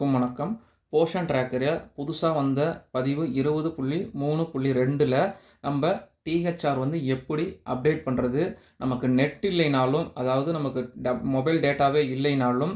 வணக்கம். போஷன் ட்ராக்கரில் புதுசாக வந்த பதிவு 20.3.2ல் நம்ம டிஹெச்ஆர் வந்து எப்படி அப்டேட் பண்ணுறது, நமக்கு நெட் இல்லைனாலும், அதாவது நமக்கு மொபைல் டேட்டாவே இல்லைனாலும்,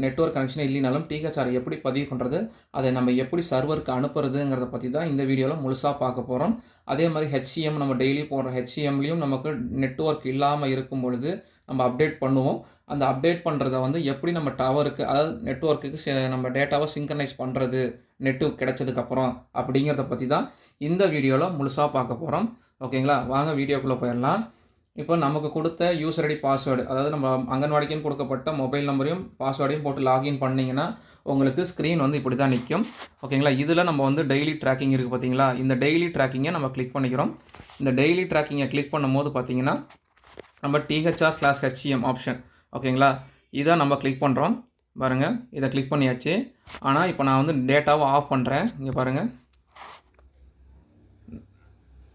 நெட்வொர்க் கனெக்ஷன் இல்லைனாலும் டிஹெச்ஆர் எப்படி பதிவு பண்ணுறது, அதை நம்ம எப்படி சர்வருக்கு அனுப்புறதுங்கிறத பற்றி தான் இந்த வீடியோவில் முழுசாக பார்க்க போகிறோம். அதே மாதிரி ஹெச்சிஎம் நம்ம டெய்லி போடுற ஹெச்சிஎம்லேயும் நமக்கு நெட்வொர்க் இல்லாமல் இருக்கும் பொழுது நம்ம அப்டேட் பண்ணுவோம். அந்த அப்டேட் பண்ணுறத வந்து எப்படி நம்ம டவருக்கு, அதாவது நெட்வொர்க்குக்கு நம்ம டேட்டாவை சிங்க்ரனைஸ் பண்ணுறது நெட்டு கிடைச்சதுக்கப்புறம் அப்படிங்கிறத பற்றி தான் இந்த வீடியோவில் முழுசாக பார்க்க போகிறோம். ஓகேங்களா, வாங்க வீடியோக்குள்ளே போயிடலாம். இப்போ நமக்கு கொடுத்த யூசர் ஐடி பாஸ்வேர்டு, அதாவது நம்ம அங்கன்வாடிக்குன்னு கொடுக்கப்பட்ட மொபைல் நம்பரையும் பாஸ்வேர்டையும் போட்டு லாகின் பண்ணிங்கன்னா உங்களுக்கு ஸ்க்ரீன் வந்து இப்படி தான் நிற்கும். ஓகேங்களா, இதில் நம்ம வந்து டெய்லி ட்ராக்கிங் இருக்குது பார்த்தீங்களா, இந்த டெய்லி ட்ராக்கிங்கை நம்ம கிளிக் பண்ணிக்கிறோம். இந்த டெய்லி ட்ராக்கிங்கை கிளிக் பண்ணும்போது பார்த்தீங்கன்னா நம்ம THR/HCM ஆப்ஷன், ஓகேங்களா, இதை நம்ம கிளிக் பண்ணுறோம். பாருங்கள், இதை கிளிக் பண்ணியாச்சு. ஆனால் இப்போ நான் வந்து டேட்டாவை ஆஃப் பண்ணுறேன். இங்கே பாருங்கள்,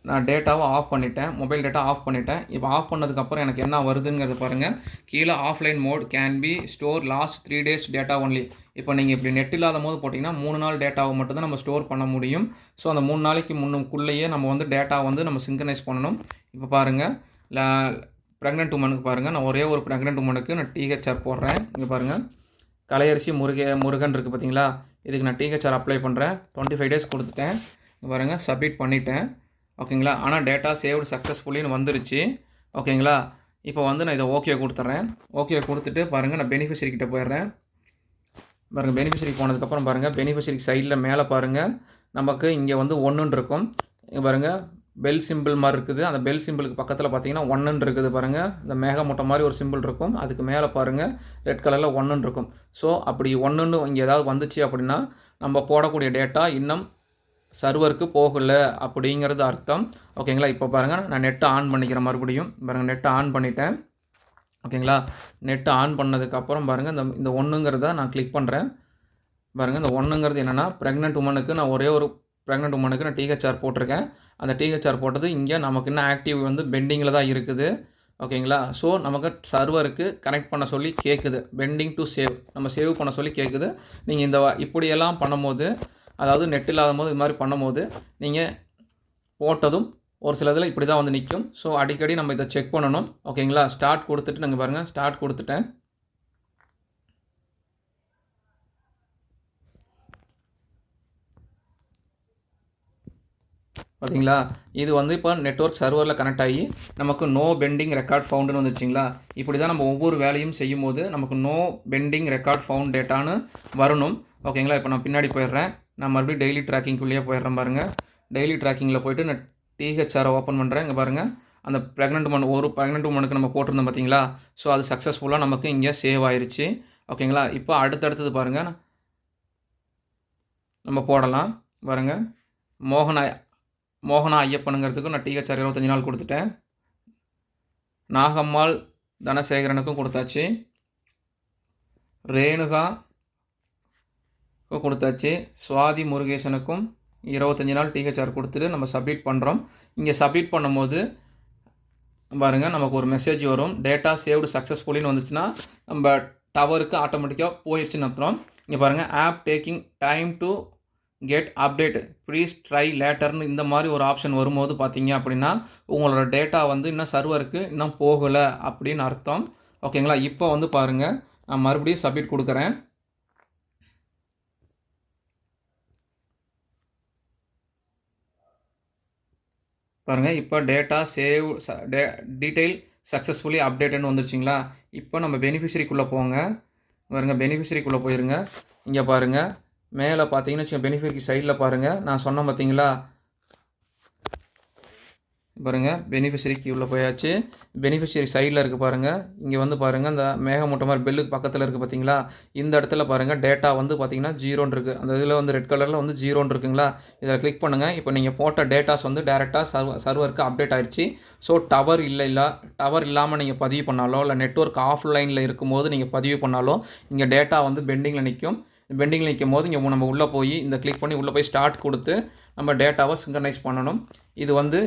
நான் டேட்டாவை ஆஃப் பண்ணிட்டேன், மொபைல் டேட்டா ஆஃப் பண்ணிட்டேன். இப்போ ஆஃப் பண்ணதுக்கப்புறம் எனக்கு என்ன வருதுங்கிறத பாருங்கள். கீழே offline mode can be store last 3 days data only. இப்போ நீங்கள் இப்படி நெட் இல்லாத போது போட்டிங்கன்னா 3 நாள் டேட்டாவை மட்டும்தான் நம்ம ஸ்டோர் பண்ண முடியும். ஸோ அந்த 3 நாளைக்கு முன்னுக்குள்ளேயே நம்ம வந்து டேட்டா வந்து நம்ம சிங்க்ரனைஸ் பண்ணணும். இப்போ பாருங்கள், ப்ரெக்னென்ட் உமனுக்கு பாருங்கள், நான் ஒரே ஒரு ப்ரெக்னென்ட் உமனுக்கு நான் டிஹெச்ஆர் போடுறேன். இங்கே பாருங்கள், கலையரசி முருகன் இருக்குது பார்த்தீங்களா, இதுக்கு நான் டிஹெச்ஆர் அப்ளை பண்ணுறேன். 25 days கொடுத்துட்டேன். இங்கே பாருங்கள், சப்மிட் பண்ணிட்டேன். ஓகேங்களா, ஆனால் டேட்டா சேவ்டு சக்ஸஸ்ஃபுல்லின்னு வந்துருச்சு. ஓகேங்களா, இப்போ வந்து நான் இதை ஓகே கொடுத்துட்றேன். ஓகே கொடுத்துட்டு பாருங்கள், நான் பெனிஃபிஷரி கிட்ட போயிடுறேன். பாருங்கள், பெனிஃபிஷரிக்கு போனதுக்கப்புறம் பாருங்கள், பெனிஃபிஷரிக்கு சைடில் மேலே பாருங்கள், நமக்கு இங்கே வந்து 1ன்னு இருக்கும். இங்கே பாருங்கள், பெல் சிம்பிள் மாதிரி இருக்குது. அந்த பெல் சிம்பிளுக்கு பக்கத்தில் பார்த்தீங்கன்னா 1ன்னு இருக்குது பாருங்கள். இந்த மேகமூட்டை மாதிரி ஒரு சிம்பிள் இருக்கும். அதுக்கு மேலே பாருங்கள், ரெட் கலரில் 1ன்னு இருக்கும். ஸோ அப்படி 1ன்னு இங்கே ஏதாவது வந்துச்சு அப்படின்னா நம்ம போடக்கூடிய டேட்டா இன்னும் சர்வருக்கு போகலை அப்படிங்கிறது அர்த்தம். ஓகேங்களா, இப்போ பாருங்கள், நான் நெட்டை ஆன் பண்ணிக்கிறேன். மறுபடியும் பாருங்கள், நெட்டை ஆன் பண்ணிட்டேன். ஓகேங்களா, நெட்டை ஆன் பண்ணதுக்கப்புறம் பாருங்கள், இந்த 1ங்கிறத நான் கிளிக் பண்ணுறேன். பாருங்கள், இந்த 1ங்கிறது என்னென்னா, ப்ரெக்னென்ட் உமனுக்கு நான் ஒரே ஒரு ப்ரெக்னென்ட் உமனுக்கு நான் டிஹெச்ஆர் போட்டிருக்கேன். அந்த டிஹெச்ஆர் போட்டது இங்கே நமக்கு இன்னும் ஆக்டிவ் வந்து பெண்டிங்கில் தான் இருக்குது. ஓகேங்களா, ஸோ நமக்கு சர்வருக்கு கனெக்ட் பண்ண சொல்லி கேட்குது. பெண்டிங் டு சேவ், நம்ம சேவ் பண்ண சொல்லி கேட்குது. நீங்கள் இப்படியெல்லாம் பண்ணும்போது, அதாவது நெட் இல்லாத போது இது மாதிரி பண்ணும்போது நீங்கள் போட்டதும் ஒரு சில இதில் இப்படி தான் வந்து நிற்கும். ஸோ அடிக்கடி நம்ம இதை செக் பண்ணணும். ஓகேங்களா, ஸ்டார்ட் கொடுத்துட்டு நாங்கள் பாருங்கள், ஸ்டார்ட் கொடுத்துட்டேன். பார்த்தீங்களா, இது வந்து இப்போ நெட்வொர்க் சர்வரில் கனெக்ட் ஆகி நமக்கு நோ பெண்டிங் ரெக்கார்ட் ஃபவுண்டுன்னு வந்துச்சுங்களா. இப்படி தான் நம்ம ஒவ்வொரு வேலையும் செய்யும் போது நமக்கு நோ பெண்டிங் ரெக்கார்ட் ஃபவுண்ட் டேட்டான்னு வரணும். ஓகேங்களா, இப்போ நான் பின்னாடி போயிடுறேன். நான் மறுபடியும் டெய்லி ட்ராக்கிங்குள்ளேயே போயிடுறேன். பாருங்கள், டெய்லி ட்ராக்கிங்கில் போய்ட்டு நான் டிஹெச்ஆரை ஓப்பன் பண்ணுறேன். இங்கே பாருங்கள், அந்த ஒரு ப்ரெக்னென்ட் உமனுக்கு நம்ம போட்டிருந்தோம் பார்த்தீங்களா. ஸோ அது சக்ஸஸ்ஃபுல்லாக நமக்கு இங்கே சேவ் ஆயிடுச்சு. ஓகேங்களா, இப்போ அடுத்தடுத்தது பாருங்கள், நம்ம போடலாம். பாருங்கள், மோகனா ஐயப்பனுங்கிறதுக்கும் நான் டிஹெச்ஆர் 25 நாள் கொடுத்துட்டேன். நாகம்மாள் தனசேகரனுக்கும் கொடுத்தாச்சு. ரேணுகா கொடுத்தாச்சு. சுவாதி முருகேசனுக்கும் 25 நாள் டிஹெச்ஆர் கொடுத்துட்டு நம்ம சப்மிட் பண்ணுறோம். இங்கே சப்மிட் பண்ணும்போது பாருங்கள், நமக்கு ஒரு மெசேஜ் வரும். டேட்டா சேவ்டு சக்ஸஸ்ஃபுல்லின்னு வந்துச்சுன்னா நம்ம டவருக்கு ஆட்டோமேட்டிக்காக போயிடுச்சுன்னு அர்த்தம். இங்கே பாருங்கள், app taking time to get update please try லேட்டர்னு இந்த மாதிரி ஒரு ஆப்ஷன் வரும்போது பார்த்தீங்க அப்படின்னா உங்களோட டேட்டா வந்து இன்னும் சர்வருக்கு இன்னும் போகலை அப்படின்னு அர்த்தம். ஓகேங்களா, இப்போ வந்து பாருங்கள், நான் மறுபடியும் சப்மிட் கொடுக்குறேன். பாருங்கள், இப்போ டேட்டா சேவ் டீட்டெயில் சக்ஸஸ்ஃபுல்லி அப்டேட்டுன்னு வந்துருச்சிங்களா. இப்போ நம்ம பெனிஃபிஷரிக்குள்ளே போங்க. பாருங்கள், பெனிஃபிஷரிக்குள்ளே போயிருங்க. இங்கே பாருங்கள், மேலே பார்த்தீங்கன்னு வச்சுக்கோங்க, பெனிஃபிஷரி சைடில் பாருங்கள், நான் சொன்னேன் பார்த்தீங்களா. பாருங்கள், பெனிஃபிஷரிக்கு உள்ளே போயாச்சு. பெனிஃபிஷரி சைடில் இருக்குது பாருங்கள். இங்கே வந்து பாருங்கள், இந்த மேகமூட்டை மாதிரி பெல்லுக்கு பக்கத்தில் இருக்குது பார்த்தீங்களா. இந்த இடத்துல பாருங்கள், டேட்டா வந்து பார்த்தீங்கன்னா 0ன்னு இருக்குது. அந்த இதில் வந்து ரெட் கலரில் வந்து 0ன்னு இருக்குங்களா. இதில் கிளிக் பண்ணுங்கள். இப்போ நீங்கள் போட்ட டேட்டாஸ் வந்து டேரெக்டாக சர்வருக்கு அப்டேட் ஆகிடுச்சு. ஸோ டவர் இல்லாமல் நீங்கள் பதிவு பண்ணாலோ, இல்லை நெட்வொர்க் ஆஃப்லைனில் இருக்கும்போது நீங்கள் பதிவு பண்ணாலோ இங்கே டேட்டா வந்து பெண்டிங்கில் நிற்கும். பெண்டிங்கில் நிற்கும் போது இங்கே நம்ம உள்ளே போய் இந்த கிளிக் பண்ணி உள்ளே போய் ஸ்டார்ட் கொடுத்து நம்ம டேட்டாவை சிங்க்ரனைஸ் பண்ணணும். இது வந்து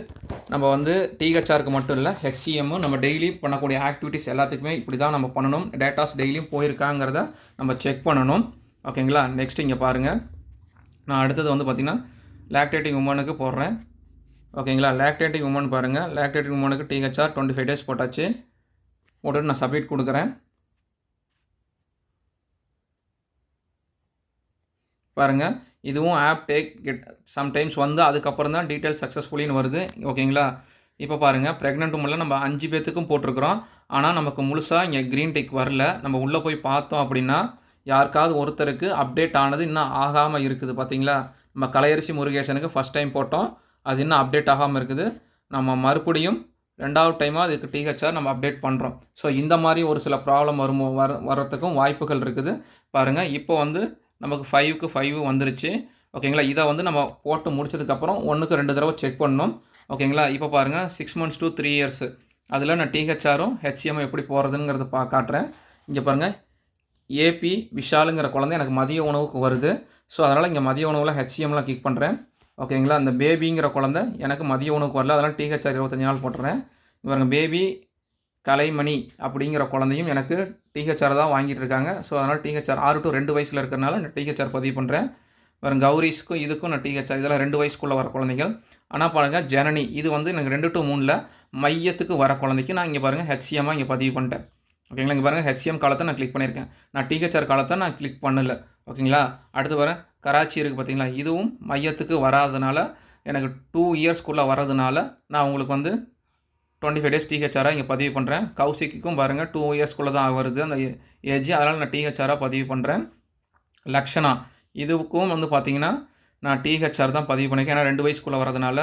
நம்ம வந்து டிஹெச்ஆருக்கு மட்டும் இல்லை, ஹெச்சிஎம்மும் நம்ம டெய்லி பண்ணக்கூடிய ஆக்டிவிட்டீஸ் எல்லாத்துக்குமே இப்படி தான் நம்ம பண்ணணும். டேட்டாஸ் டெய்லியும் போயிருக்காங்கிறத நம்ம செக் பண்ணணும். ஓகேங்களா. நெக்ஸ்ட் இங்கே பாருங்கள், நான் அடுத்தது வந்து பார்த்திங்கன்னா லாக்டேட்டிங் உமனுக்கு போடுறேன். ஓகேங்களா. லாக்டேட்டிங் உமன் பாருங்கள், லாக்டேட்டிங் உமனுக்கு THR 25 டேஸ் போட்டாச்சு. போட்டுட்டு நான் சப்மிட் கொடுக்குறேன். பாருங்கள், இதுவும் ஆப் டேக் கெட் சம்டைம்ஸ் வந்து அதுக்கப்புறம் தான் டீட்டெயில் சக்ஸஸ்ஃபுல்லின்னு வருது. ஓகேங்களா. இப்போ பாருங்கள், ப்ரெக்னென்ட் உமனில் நம்ம 5 பேத்துக்கும் போட்டிருக்கிறோம். ஆனால் நமக்கு முழுசாக இங்கே க்ரீன் டிக் வரல. நம்ம உள்ளே போய் பார்த்தோம் அப்படின்னா யாருக்காவது ஒருத்தருக்கு அப்டேட் ஆனது இன்னும் ஆகாமல் இருக்குது. பார்த்தீங்களா, நம்ம கலையரசி முருகேசனுக்கு ஃபஸ்ட் டைம் போட்டோம், அது இன்னும் அப்டேட் ஆகாமல் இருக்குது. நம்ம மறுபடியும் 2வது டைமாக அதுக்கு THR நம்ம அப்டேட் பண்ணுறோம். ஸோ இந்த மாதிரி ஒரு சில ப்ராப்ளம் வர்றதுக்கும் வாய்ப்புகள் இருக்குது. பாருங்கள், இப்போ வந்து நமக்கு 5க்கு 5 வந்துருச்சு. ஓகேங்களா. இதை வந்து நம்ம போட்டு முடிச்சதுக்கப்புறம் 1க்கு 2 தடவை செக் பண்ணணும். ஓகேங்களா. இப்போ பாருங்கள், 6 months to 3 years அதில் நான் THRம் HCM எப்படி போகிறதுங்கிறத காட்டுறேன். இங்கே பாருங்கள், ஏபி விஷாலுங்கிற குழந்தை எனக்கு மதிய உணவுக்கு வருது. ஸோ அதனால் இங்கே மதிய உணவில் HCMலாம் கிளிக் பண்ணுறேன். ஓகேங்களா. அந்த பேபிங்கிற குழந்தை எனக்கு மதிய உணவுக்கு வரல, அதனால் THR 25 நாள் போட்டுறேன். பாருங்கள், பேபி கலைமணி அப்படிங்கிற குழந்தையும் எனக்கு THR தான் வாங்கிட்டு இருக்காங்க. ஸோ அதனால் THR 6 to 2 வயசில் இருக்கிறனால நான் THR பதிவு பண்ணுறேன். வரும் கௌரிஸ்க்கும் இதுக்கும் நான் THR, இதெல்லாம் 2 வயசுக்குள்ளே வர குழந்தைகள். ஆனால் பாருங்கள், ஜனனி இது வந்து எனக்கு 2 to 3 மையத்துக்கு வர குழந்தைக்கு நான் இங்கே பாருங்கள் HCMமாக இங்கே பதிவு பண்ணிட்டேன். ஓகேங்களா. இங்கே பாருங்கள், HCM காலத்தை நான் கிளிக் பண்ணியிருக்கேன். நான் THR காலத்தை நான் கிளிக் பண்ணலை. ஓகேங்களா. அடுத்து வரேன், கராச்சி இருக்குது பார்த்தீங்களா, இதுவும் மையத்துக்கு வராதனால எனக்கு 2 இயர்ஸ்க்குள்ளே வரதுனால நான் உங்களுக்கு வந்து 25 டேஸ் THR இங்கே பதிவு பண்ணுறேன். கௌசிக்கும் பாருங்கள் 2 இயர்ஸ்க்குள்ளே தான் வருது அந்த ஏஜ், அதனால் நான் THR பதிவு பண்ணுறேன். லக்ஷனா இதுக்கும் வந்து பார்த்திங்கன்னா நான் THR தான் பதிவு பண்ணியிருக்கேன், ஏன்னா 2 வயசுக்குள்ளே வரதுனால.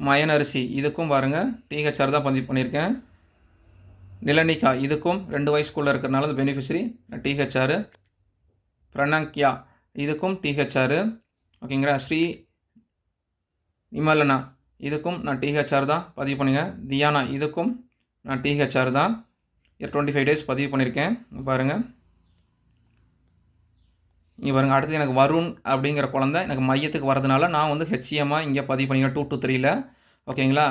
மயனரிசி இதுக்கும் பாருங்கள் THR தான் பதிவு பண்ணியிருக்கேன். நிலனிகா இதுக்கும் 2 வயசுக்குள்ளே இருக்கிறனால அது பெனிஃபிஷரி THR. பிரணங்க்யா இதுக்கும் THR. ஓகேங்களா. ஸ்ரீ நிமலனா இதுக்கும் நான் THR தான் பதிவு பண்ணிங்க. தியானா இதுக்கும் நான் THR தான் 25 டேஸ் பதிவு பண்ணியிருக்கேன். பாருங்கள், இங்கே பாருங்கள். அடுத்து எனக்கு வருண் அப்படிங்கிற குழந்தை எனக்கு மையத்துக்கு வரதுனால நான் வந்து HCMமாக இங்கே பதிவு பண்ணிக்கிறேன் 2 to 3ல். ஓகேங்களா.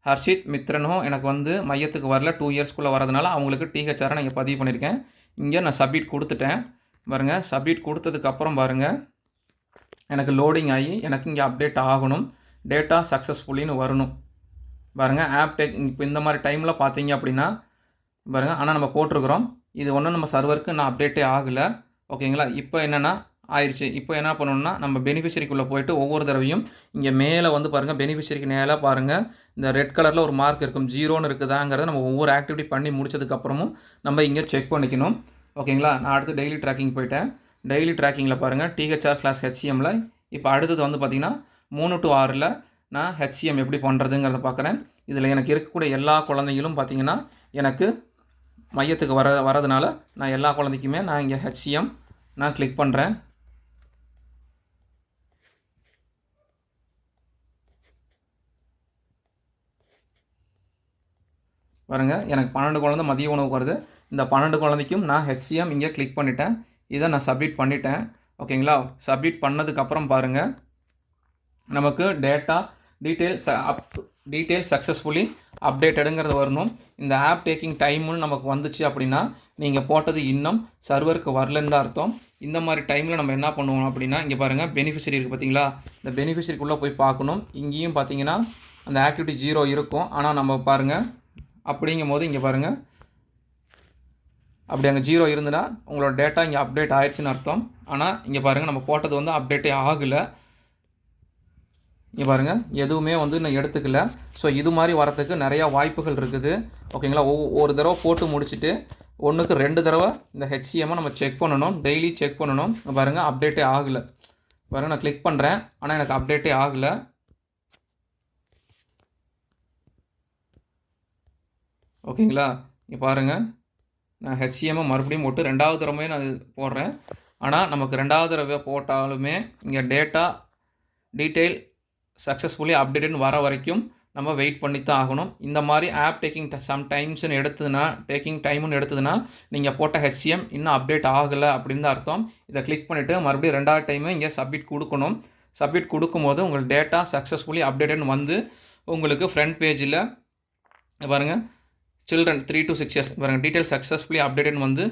ஹர்ஷித் மித்ரனும் எனக்கு வந்து மையத்துக்கு வரல, 2 இயர்ஸ்க்குள்ளே வரதுனால அவங்களுக்கு THR நான் இங்கே பதிவு பண்ணியிருக்கேன். இங்கே நான் சப்மிட் கொடுத்துட்டேன். பாருங்கள், சப்மிட் கொடுத்ததுக்கப்புறம் பாருங்கள், எனக்கு லோடிங் ஆகி எனக்கு இங்கே அப்டேட் ஆகணும், டேட்டா சக்ஸஸ்ஃபுல்லின்னு வரணும். பாருங்கள், ஆப் டேக் இப்போ இந்த மாதிரி டைமில் பார்த்தீங்க அப்படின்னா பாருங்கள், ஆனால் நம்ம போட்டிருக்கிறோம், இது ஒன்றும் நம்ம சர்வருக்கு நான் அப்டேட்டே ஆகலை. ஓகேங்களா. இப்போ என்னென்னா ஆயிடுச்சு. இப்போ என்ன பண்ணணும்னா நம்ம பெனிஃபிஷரிக்குள்ளே போய்ட்டு ஒவ்வொரு தடவையும் இங்கே மேலே வந்து பாருங்கள், பெனிஃபிஷரிக்கு மேலே பாருங்கள் இந்த ரெட் கலரில் ஒரு மார்க் இருக்கும், 0ன்னு இருக்குதாங்கிறத நம்ம ஒவ்வொரு ஆக்டிவிட்டி பண்ணி முடிச்சதுக்கப்புறமும் நம்ம இங்கே செக் பண்ணிக்கணும். ஓகேங்களா. நான் அடுத்து டெய்லி ட்ராக்கிங் போயிட்டேன். டெய்லி ட்ராக்கிங்கில் பாருங்கள் THR/HCMல இப்போ அடுத்தது வந்து பார்த்திங்கன்னா 3 to 6ல் நான் HCM எப்படி பண்ணுறதுங்கிறத பார்க்குறேன். இதில் எனக்கு இருக்கக்கூடிய எல்லா குழந்தைகளும் பார்த்திங்கன்னா எனக்கு மையத்துக்கு வரதுனால நான் எல்லா குழந்தைக்குமே நான் இங்கே HCM நான் கிளிக் பண்ணுறேன். பாருங்கள், எனக்கு 12 குழந்தை மதிய உணவுக்கு வருது. இந்த 12 குழந்தைக்கும் நான் HCM இங்கே கிளிக் பண்ணிட்டேன். இதை நான் சப்மிட் பண்ணிட்டேன். ஓகேங்களா. சப்மிட் பண்ணதுக்கப்புறம் பாருங்கள், நமக்கு டீட்டெயில் சக்ஸஸ்ஃபுல்லி அப்டேட்டடுங்கிறது வரணும். இந்த ஆப் டேக்கிங் டைமுன்னு நமக்கு வந்துச்சு அப்படின்னா நீங்கள் போட்டது இன்னும் சர்வருக்கு வரலன்னு தான் அர்த்தம். இந்த மாதிரி டைமில் நம்ம என்ன பண்ணுவோம் அப்படின்னா, இங்கே பாருங்கள் பெனிஃபிஷரி இருக்குது பார்த்தீங்களா, இந்த பெனிஃபிஷரிக்குள்ளே போய் பார்க்கணும். இங்கேயும் பார்த்தீங்கன்னா அந்த ஆக்டிவிட்டி 0 இருக்கும். ஆனால் நம்ம பாருங்கள், அப்படிங்கும் போது இங்கே பாருங்கள், அப்படி அங்கே 0 இருந்துன்னா உங்களோட டேட்டா இங்கே அப்டேட் ஆயிடுச்சுன்னு அர்த்தம். ஆனால் இங்கே பாருங்கள், நம்ம போட்டது வந்து அப்டேட்டே ஆகலை. இங்கே பாருங்கள், எதுவுமே வந்து நான் எடுத்துக்கல. ஸோ இது மாதிரி வரத்துக்கு நிறையா வாய்ப்புகள் இருக்குது. ஓகேங்களா. ஒரு தடவை போட்டு முடிச்சுட்டு 1க்கு 2 தடவை இந்த HCMை நம்ம செக் பண்ணணும், டெய்லி செக் பண்ணணும். பாருங்கள், அப்டேட்டே ஆகலை. பாருங்கள், நான் கிளிக் பண்ணுறேன், ஆனால் எனக்கு அப்டேட்டே ஆகலை. ஓகேங்களா. இங்கே பாருங்கள், நான் HCMை மறுபடியும் போட்டு 2வது தடவை நான் போடுறேன். ஆனால் நமக்கு 2வது தடவை போட்டாலுமே இங்கே டீட்டெயில் சக்ஸஸ்ஃபுல்லி அப்டேட்டுன்னு வர வரைக்கும் நம்ம வெயிட் பண்ணி தான் ஆகணும். இந்த மாதிரி ஆப் டேக்கிங் சம்டைம்ஸ்னு எடுத்ததுன்னா நீங்கள் போட்ட HCM இன்னும் அப்டேட் ஆகலை அப்படின்னு தான் அர்த்தம். இதை கிளிக் பண்ணிவிட்டு மறுபடியும் 2வது டைமு இங்கே சப்மிட் கொடுக்கணும். சப்மிட் கொடுக்கும்போது உங்கள் டேட்டா சக்ஸஸ்ஃபுல்லி அப்டேட்டுன்னு வந்து உங்களுக்கு ஃப்ரண்ட் பேஜில் பாருங்கள், சில்ட்ரன் 3 to 6 years பாருங்கள், டீட்டெயில் சக்ஸஸ்ஃபுல்லி அப்டேட்டுன்னு வந்து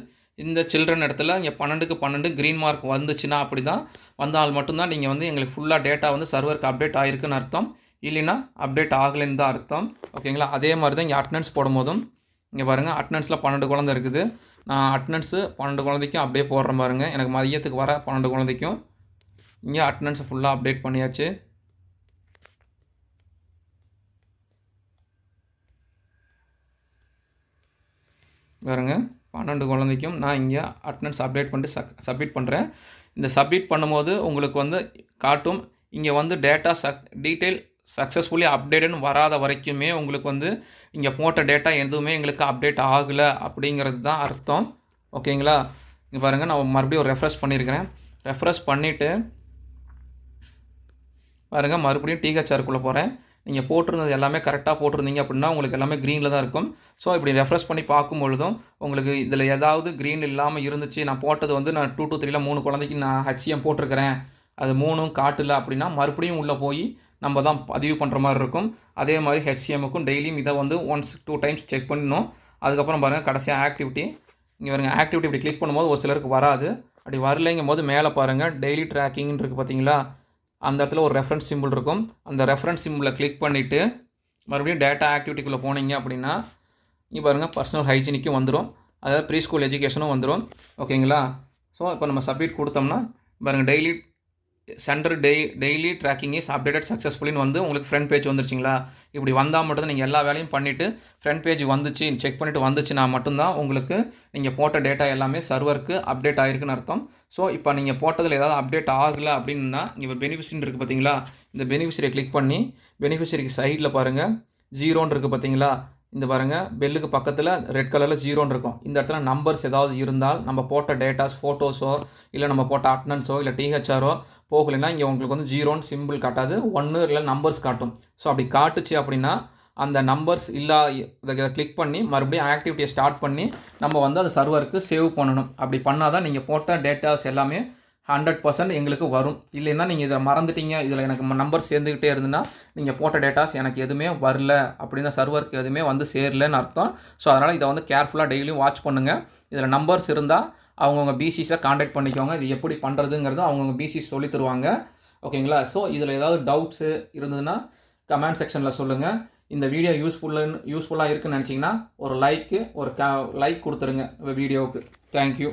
இந்த சில்ட்ரன் இடத்துல இங்கே 12க்கு 12 க்ரீன் மார்க் வந்துச்சுன்னா அப்படி தான் வந்தால் மட்டும்தான் நீங்கள் வந்து எங்களுக்கு ஃபுல்லாக டேட்டா வந்து சர்வருக்கு அப்டேட் ஆகிருக்குன்னு அர்த்தம். இல்லைன்னா அப்டேட் ஆகலைன்னு தான் அர்த்தம். ஓகேங்களா? அதே மாதிரி தான் இங்கே அட்டெண்டன்ஸ் போடும்போதும் இங்கே பாருங்கள், அட்டெண்டன்ஸில் 12 குழந்தை இருக்குது. நான் அட்டெண்டன்ஸு 12 குழந்தைக்கும் அப்படியே போடுறேன் பாருங்கள். எனக்கு மதியத்துக்கு வர 12 குழந்தைக்கும் இங்கே அட்டெண்டன்ஸை ஃபுல்லாக அப்டேட் பண்ணியாச்சு. பாருங்க, 12 குழந்தைக்கும் நான் இங்கே அட்டெண்டன்ஸ் அப்டேட் பண்ணிட்டு சப்மிட் பண்ணுறேன். இந்த சப்மிட் பண்ணும்போது உங்களுக்கு வந்து காட்டும், இங்கே வந்து டேட்டா டீட்டெயில் சக்ஸஸ்ஃபுல்லி அப்டேட்டுன்னு வராத வரைக்குமே உங்களுக்கு வந்து இங்கே போட்ட டேட்டா எதுவுமே எங்களுக்கு அப்டேட் ஆகலை அப்படிங்கிறது தான் அர்த்தம். ஓகேங்களா? இங்கே பாருங்கள், நான் மறுபடியும் ஒரு ரெஃப்ரெஷ் பண்ணியிருக்கிறேன். ரெஃப்ரெஷ் பண்ணிவிட்டு பாருங்கள், மறுபடியும் டிஹெச்ஆருக்குள்ளே போகிறேன். நீங்கள் போட்டிருந்தது எல்லாமே கரெக்டாக போட்டிருந்தீங்க அப்படின்னா உங்களுக்கு எல்லாமே க்ரீனில் தான் இருக்கும். ஸோ இப்படி ரெஃப்ரெஷ் பண்ணி பார்க்கும் பொழுதும் உங்களுக்கு இதில் ஏதாவது க்ரீன் இல்லாமல் இருந்துச்சு, நான் போட்டது வந்து நான் 2 to 3 3 குழந்தைக்கு நான் HCM போட்டிருக்கிறேன், அது 3ம் காட்டல அப்படின்னா மறுபடியும் உள்ளே போய் நம்ம தான் பதிவு பண்ணுற மாதிரி இருக்கும். அதே மாதிரி HCMக்கும் டெய்லியும் இதை வந்து 1-2 டைம்ஸ் செக் பண்ணணும். அதுக்கப்புறம் பாருங்கள், கடைசியாக ஆக்டிவிட்டி இங்கே பாருங்கள், ஆக்டிவிட்டி இப்படி கிளிக் பண்ணும்போது ஒரு சிலருக்கு வராது. அப்படி வரலைங்கும் போது மேலே பாருங்கள் டெய்லி ட்ராக்கிங்னு இருக்குது பார்த்தீங்களா, அந்த இடத்துல ஒரு ரெஃபரன்ஸ் சிம்பிள் இருக்கும். அந்த ரெஃபரன்ஸ் சிம்பிளை கிளிக் பண்ணிவிட்டு மறுபடியும் டேட்டா ஆக்டிவிட்டிக்குள்ளே போனீங்க அப்படின்னா இங்கே பாருங்கள், பர்சனல் ஹைஜீனிக்கும் வந்துடும், அதாவது ப்ரீ ஸ்கூல் எஜுகேஷனும் வந்துடும். ஓகேங்களா? ஸோ இப்போ நம்ம சப்மிட் கொடுத்தோம்னா பாருங்கள், டெய்லி ட்ராக்கிங் இஸ் அப்டேட்டட் சக்ஸஸ்ஃபுல்லின்னு வந்து உங்களுக்கு ஃப்ரண்ட் பேஜ் வந்துருச்சிங்களா. இப்படி வந்தால் மட்டும்தான் நீங்கள் எல்லா வேலையும் பண்ணிவிட்டு ஃப்ரண்ட் பேஜ் வந்துச்சு செக் பண்ணிவிட்டு வந்துச்சுன்னா மட்டும்தான் உங்களுக்கு நீங்கள் போட்ட டேட்டா எல்லாமே சர்வருக்கு அப்டேட் ஆகிருக்குன்னு அர்த்தம். ஸோ இப்போ நீங்கள் போட்டதில் ஏதாவது அப்டேட் ஆகலை அப்படின்னா இங்கே பெனிஃபிஷரி இருக்குது பார்த்தீங்களா, இந்த பெனிஃபிஷரியை கிளிக் பண்ணி பெனிஃபிஷரிக்கு சைடில் பாருங்கள் 0ன்னு இருக்குது பார்த்தீங்களா, இந்த பாருங்கள் பெல்லுக்கு பக்கத்தில் ரெட் கலரில் 0ன்னு இருக்கும். இந்த இடத்துல நம்பர்ஸ் ஏதாவது இருந்தால் நம்ம போட்ட டேட்டாஸ் ஃபோட்டோஸோ இல்லை நம்ம போட்ட அட்டெண்டன்ஸோ இல்லை டிஹெச்ஆரோ போகலைன்னா இங்கே உங்களுக்கு வந்து 0ன்னு சிம்பிள் காட்டாது, 1 இல்லை நம்பர்ஸ் காட்டும். ஸோ அப்படி காட்டுச்சு அப்படின்னா அந்த நம்பர்ஸ் இதை கிளிக் பண்ணி மறுபடியும் ஆக்டிவிட்டியை ஸ்டார்ட் பண்ணி நம்ம வந்து அது சர்வருக்கு சேவ் பண்ணணும். அப்படி பண்ணால் தான் நீங்கள் போட்ட டேட்டாஸ் எல்லாமே 100% எங்களுக்கு வரும். இல்லைன்னா நீங்கள் இதை மறந்துட்டீங்க, இதில் எனக்கு நம்பர் சேர்ந்துக்கிட்டே இருந்துன்னா நீங்கள் போட்ட டேட்டாஸ் எனக்கு எதுவுமே வரல அப்படின்னா சர்வருக்கு எதுவுமே வந்து சேரலன்னு அர்த்தம். ஸோ அதனால் இதை வந்து கேர்ஃபுல்லாக டெய்லியும் வாட்ச் பண்ணுங்கள். இதில் நம்பர்ஸ் இருந்தால் அவங்கவுங்க பிசிஸை காண்டாக்ட் பண்ணிக்கோங்க. இது எப்படி பண்ணுறதுங்கிறது அவங்கவுங்க பிசிஸ் சொல்லி தருவாங்க. ஓகேங்களா? ஸோ இதில் ஏதாவது டவுட்ஸு இருந்ததுன்னா கமெண்ட் செக்ஷனில் சொல்லுங்கள். இந்த வீடியோ யூஸ்ஃபுல்லாக இருக்குன்னு நினச்சிங்கன்னா ஒரு லைக் கொடுத்துருங்க வீடியோவுக்கு. தேங்க்யூ.